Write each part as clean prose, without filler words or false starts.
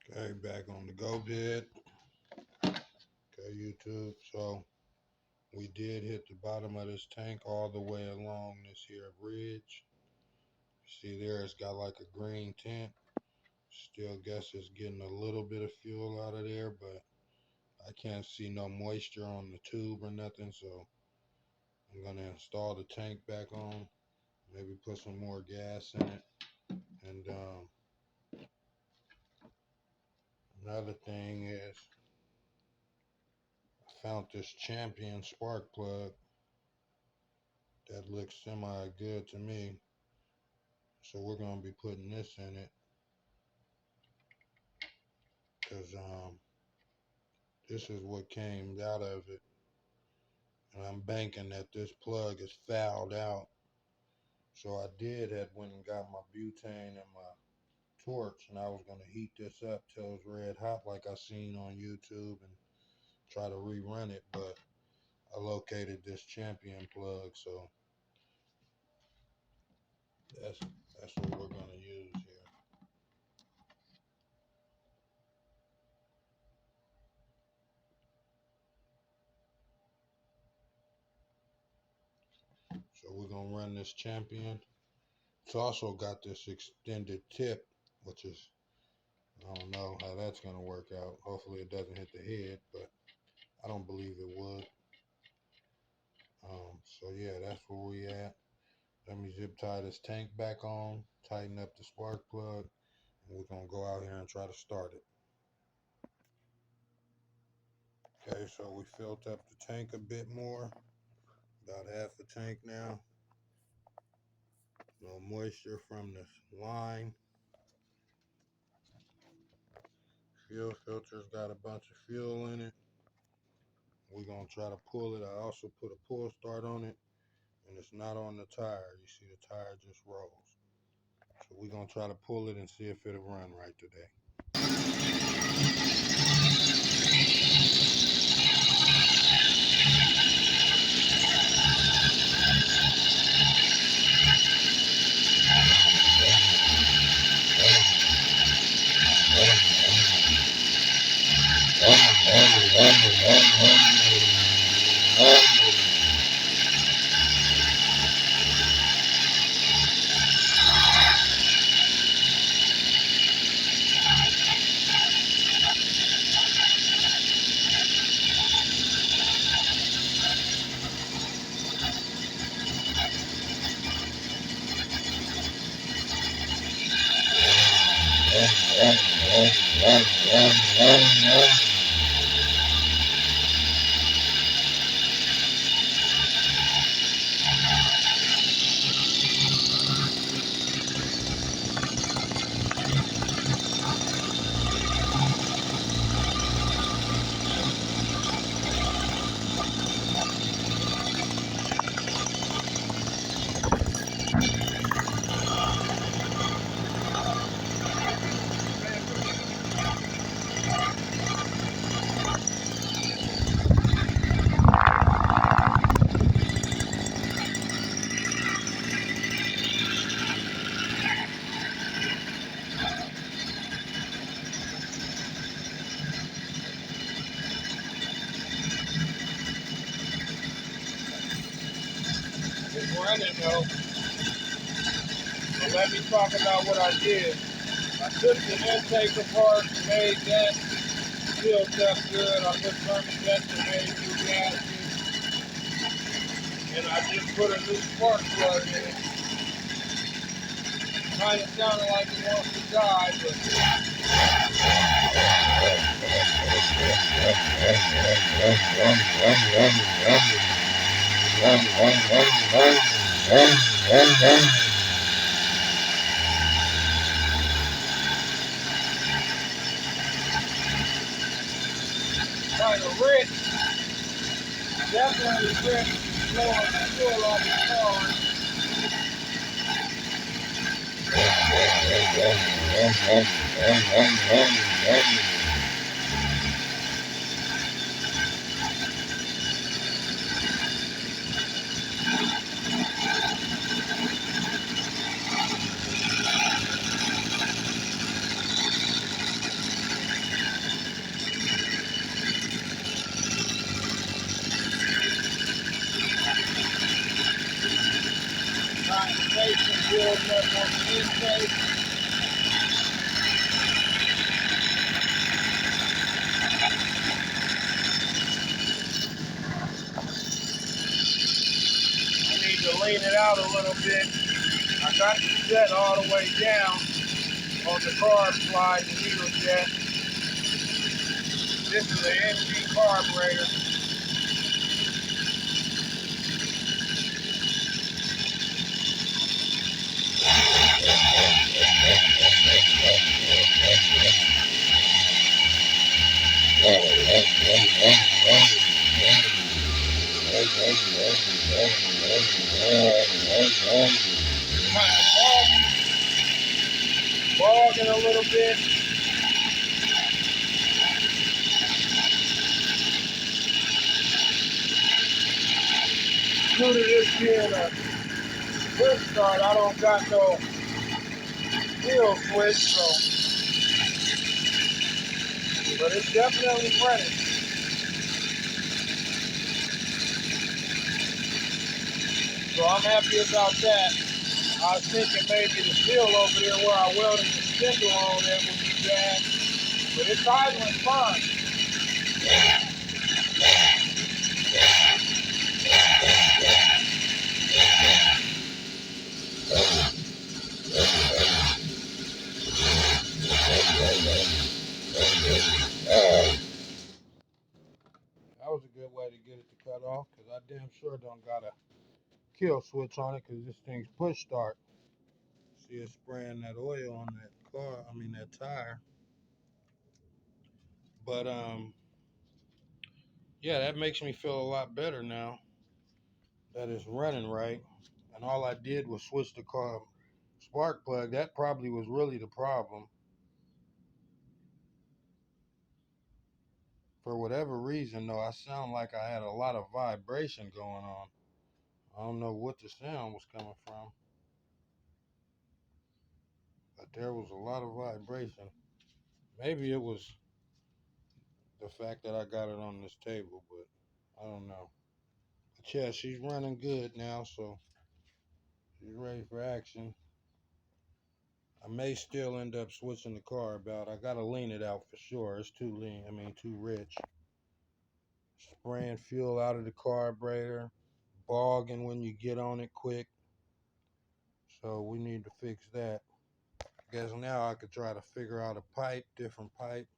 Okay, back on the goped. Okay, YouTube. So we did hit the bottom of this tank all the way along this here ridge. See there, it's got like a green tint. Still guess it's getting a little bit of fuel out of there, but I can't see no moisture on the tube or nothing. So I'm gonna install the tank back on. Maybe put some more gas in it. And another thing is I found this Champion spark plug that looks semi good to me. So we're going to be putting this in it because this is what came out of it. And I'm banking that this plug is fouled out. So I went and got my butane and my torch, and I was going to heat this up till it's red hot like I seen on YouTube and try to rerun it, but I located this Champion plug, so that's what we're going to use here. So we're going to run this Champion. It's also got this extended tip, which is, I don't know how that's going to work out. Hopefully it doesn't hit the head, but I don't believe it would. So yeah, that's where we at. Let me zip tie this tank back on, tighten up the spark plug, and we're going to go out here and try to start it. Okay, so we filled up the tank a bit more, about half a tank now. No moisture from the line. Fuel filter's got a bunch of fuel in it. We're going to try to pull it. I also put a pull start on it, and it's not on the tire. You see the tire just rolls. So we're going to try to pull it and see if it'll run right today. It's running though. So let me talk about what I did. I took the intake apart, made that filled up good. I put thermostats and made new gaskets. And I just put a new spark plug in it. Kind of sounded like it wants to die, but kind of rich. Definitely rich. Blowing the fuel off the car. intake. I need to lean it out a little bit. I got the set all the way down on the carb slide, the needle jet. This is an NG carburetor. Kind of bogging a little bit. Due to this being a quick start, I don't got no wheel switch, so, but it's definitely running. So I'm happy about that. I was thinking maybe the seal over there where I welded the spindle on it would be bad, but it's idling fine. That was a good way to get it to cut off, because I damn sure don't got a kill switch on it, because this thing's push start. See it spraying that oil on that car, that tire. But yeah, that makes me feel a lot better now that it's running right. And all I did was switch the car spark plug. That probably was really the problem. For whatever reason, though, I sound like I had a lot of vibration going on. I don't know what the sound was coming from, but there was a lot of vibration. Maybe it was the fact that I got it on this table, but I don't know. But yeah, she's running good now, so she's ready for action. I may still end up switching the car about. I gotta lean it out for sure. It's too lean. Too rich. Spraying fuel out of the carburetor, bogging when you get on it quick. So we need to fix that. I guess now I could try to figure out a pipe, different pipe.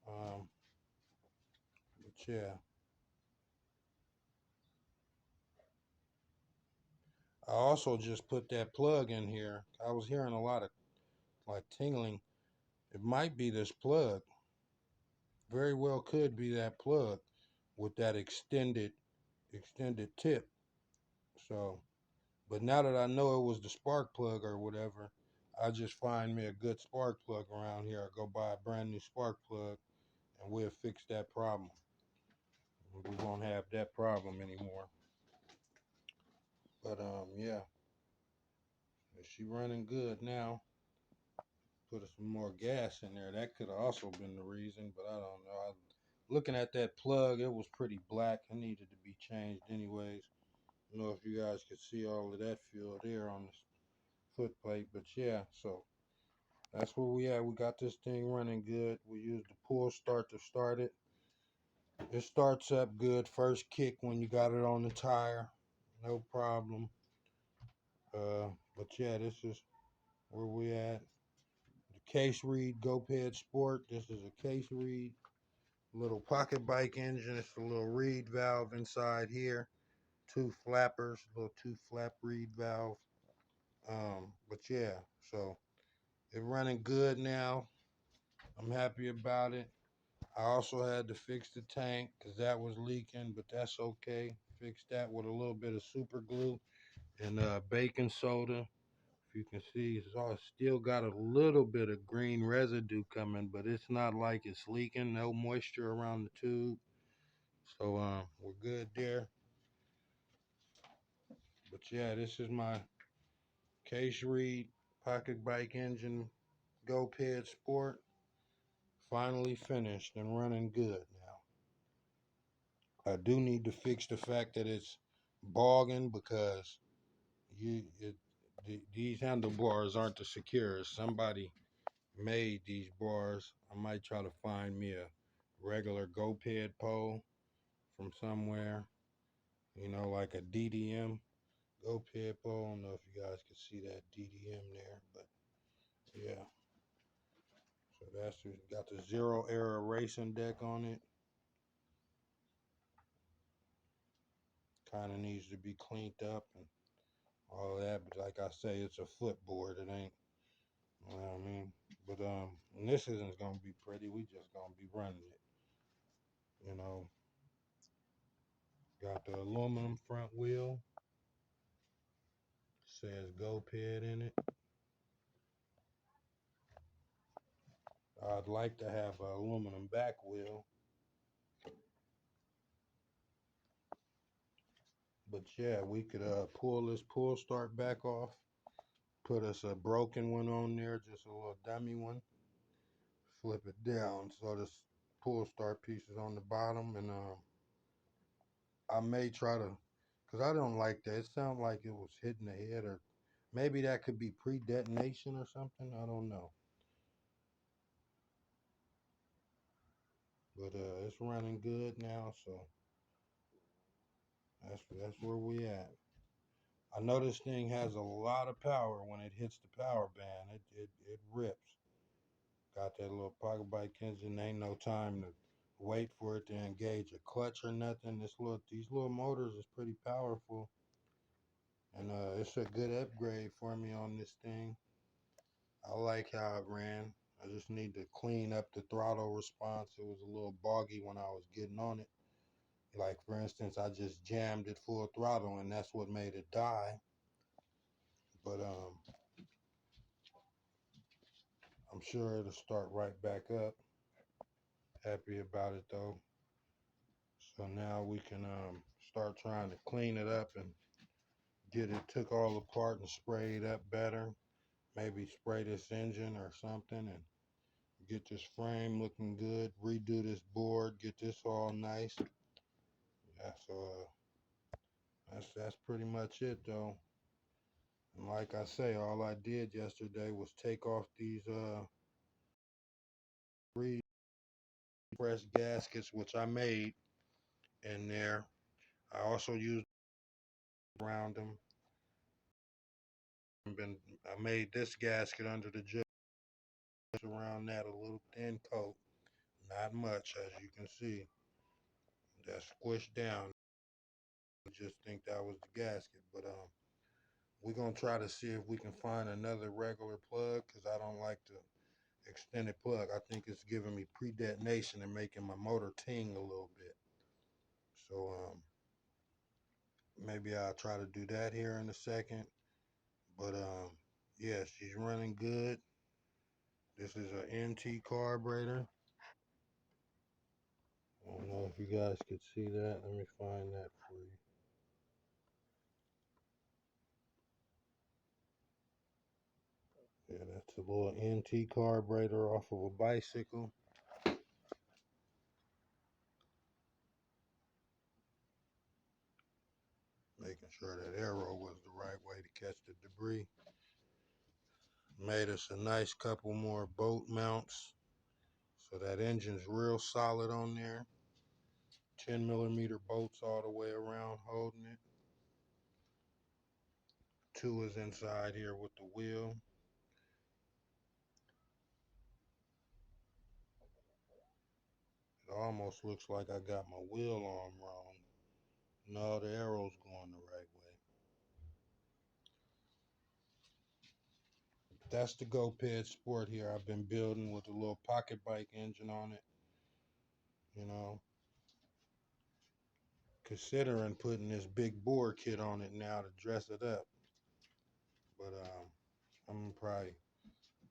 Um, but yeah, I also just put that plug in here. I was hearing a lot of like tingling. It might be this plug. Very well could be that plug with that extended tip. So, but now that I know it was the spark plug or whatever, I just find me a good spark plug around here. I go buy a brand new spark plug and we'll fix that problem. We won't have that problem anymore. But yeah, she running good now. Put some more gas in there. That could have also been the reason, but I don't know. Looking at that plug, it was pretty black. It needed to be changed anyways. I don't know if you guys could see all of that fuel there on this foot plate, but yeah, so that's where we at. We got this thing running good. We used the pull start to start it. It starts up good first kick when you got it on the tire, no problem. But yeah, this is where we at. The case reed GoPed Sport. This is a case reed, little pocket bike engine. It's a little reed valve inside here. Two flappers, little two flap reed valve. But yeah, so it's running good now. I'm happy about it. I also had to fix the tank because that was leaking, but that's okay. Fixed that with a little bit of super glue and baking soda. If you can see, it's still got a little bit of green residue coming, but it's not like it's leaking. No moisture around the tube, so we're good there. But yeah, this is my case reed pocket bike engine GoPed Sport. Finally finished and running good now. I do need to fix the fact that it's bogging because it these handlebars aren't the securest. Somebody made these bars. I might try to find me a regular goped pole from somewhere, you know, like a DDM goped pole. I don't know if you guys can see that DDM there, but yeah. So that's got the zero error racing deck on it. Kind of needs to be cleaned up and all that, but like I say, it's a footboard. It ain't, you know what I mean? But and this isn't gonna be pretty. We just gonna be running it, you know. Got the aluminum front wheel. Says goped in it. I'd like to have an aluminum back wheel. But yeah, we could pull this pull start back off. Put us a broken one on there, just a little dummy one. Flip it down so this pull start piece is on the bottom, and I may try to, cause I don't like that. It sounded like it was hitting the head, or maybe that could be pre-detonation or something. I don't know. But it's running good now, so that's where we at. I know this thing has a lot of power when it hits the power band. It rips. Got that little pocket bike engine. Ain't no time to wait for it to engage a clutch or nothing. These little motors is pretty powerful, and it's a good upgrade for me on this thing. I like how it ran. I just need to clean up the throttle response. It was a little boggy when I was getting on it. Like for instance, I just jammed it full throttle, and that's what made it die. But I'm sure it'll start right back up. Happy about it though. So now we can start trying to clean it up and get it took all apart and sprayed up better. Maybe spray this engine or something and get this frame looking good. Redo this board, get this all nice. Yeah, so that's pretty much it though. And like I say, all I did yesterday was take off these three fresh gaskets which I made in there. I also used around them. I made this gasket under the just around that, a little thin coat, not much as you can see. That's squished down. I just think that was the gasket, but we're gonna try to see if we can find another regular plug because I don't like the extended plug. I think it's giving me pre-detonation and making my motor ting a little bit. So maybe I'll try to do that here in a second. But yeah, she's running good. This is an NT carburetor. I don't know if you guys could see that. Let me find that for you. Yeah, that's a little NT carburetor off of a bicycle. Making sure that arrow was the right way to catch the debris. Made us a nice couple more bolt mounts. So that engine's real solid on there. 10mm bolts all the way around holding it. 2 is inside here with the wheel. It almost looks like I got my wheel arm wrong. No, the arrow's going the right way. That's the GoPed Sport here I've been building with a little pocket bike engine on it. You know, considering putting this big bore kit on it now to dress it up. But I'm gonna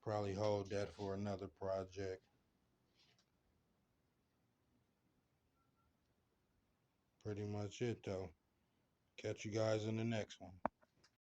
probably hold that for another project. Pretty much it though. Catch you guys in the next one.